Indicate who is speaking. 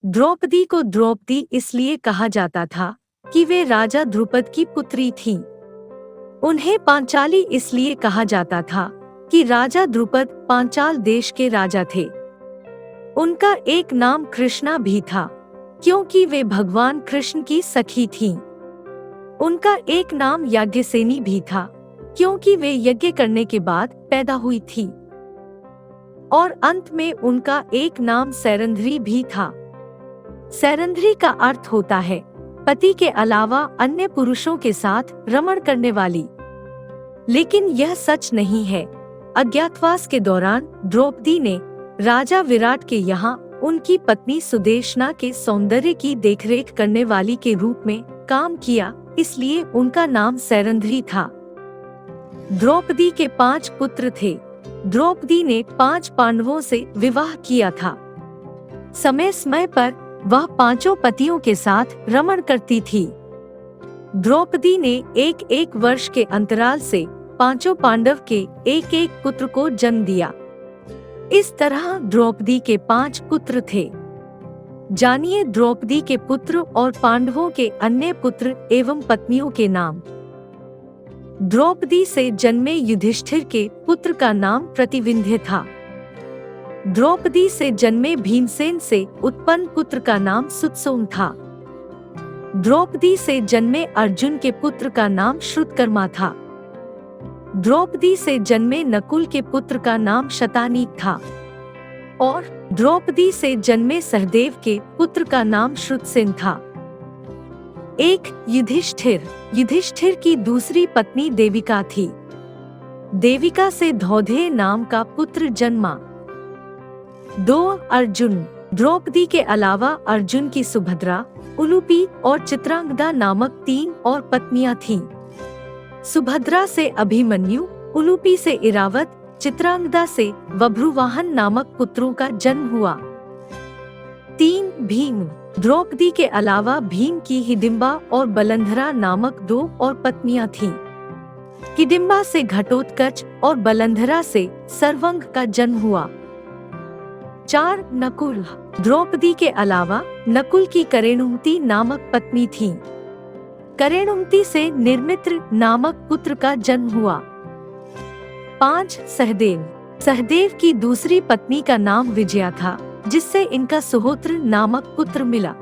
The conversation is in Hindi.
Speaker 1: द्रौपदी को द्रौपदी इसलिए कहा जाता था कि वे राजा द्रुपद की पुत्री थीं। उन्हें पांचाली इसलिए कहा जाता था कि राजा द्रुपद पांचाल देश के राजा थे। उनका एक नाम कृष्णा भी था, क्योंकि वे भगवान कृष्ण की सखी थीं। उनका एक नाम याज्ञसेनी भी था, क्योंकि वे यज्ञ करने के बाद पैदा हुई थी। और अंत में उनका एक नाम सैरंध्री भी था। सैरंध्री का अर्थ होता है पति के अलावा अन्य पुरुषों के साथ रमण करने वाली। लेकिन यह सच नहीं है। अज्ञातवास के दौरान द्रौपदी ने राजा विराट के यहाँ उनकी पत्नी सुदेशना के सौंदर्य की देखरेख करने वाली के रूप में काम किया, इसलिए उनका नाम सैरंध्री था। द्रौपदी के 5 पुत्र थे। द्रौपदी ने 5 पांडवों से विवाह किया था। समय समय पर वह 5 पतियों के साथ रमण करती थी। द्रौपदी ने एक वर्ष के अंतराल से 5 पांडव के एक पुत्र को जन्म दिया। इस तरह द्रौपदी के 5 पुत्र थे। जानिए द्रौपदी के पुत्र और पांडवों के अन्य पुत्र एवं पत्नियों के नाम। द्रौपदी से जन्मे युधिष्ठिर के पुत्र का नाम प्रतिविंध्य था। द्रौपदी से जन्मे भीमसेन से उत्पन्न पुत्र का नाम सुतसोम था। द्रौपदी से जन्मे अर्जुन के पुत्र का नाम श्रुतकर्मा था। द्रौपदी से जन्मे नकुल के पुत्र का नाम शतानीक था। और द्रौपदी से जन्मे सहदेव के पुत्र का नाम श्रुतसेन था। युधिष्ठिर की दूसरी पत्नी देविका थी। देविका से धौधेय नाम का पुत्र जन्मा। 2 अर्जुन। द्रौपदी के अलावा अर्जुन की सुभद्रा, उलूपी और चित्रांगदा नामक 3 और पत्नियां थीं। सुभद्रा से अभिमन्यु, उलूपी से इरावत, चित्रांगदा से बभ्रुवाहन नामक पुत्रों का जन्म हुआ। 3 भीम। द्रौपदी के अलावा भीम की हिडिंबा और बलंधरा नामक 2 और पत्नियां थीं। हिडिंबा से घटोत्कच और बलंधरा से सर्वंग का जन्म हुआ। 4 नकुल। द्रौपदी के अलावा नकुल की करेणुमती नामक पत्नी थी। करेणुमती से निर्मित्र नामक पुत्र का जन्म हुआ। 5 सहदेव। सहदेव की दूसरी पत्नी का नाम विजया था, जिससे इनका सुहोत्र नामक पुत्र मिला।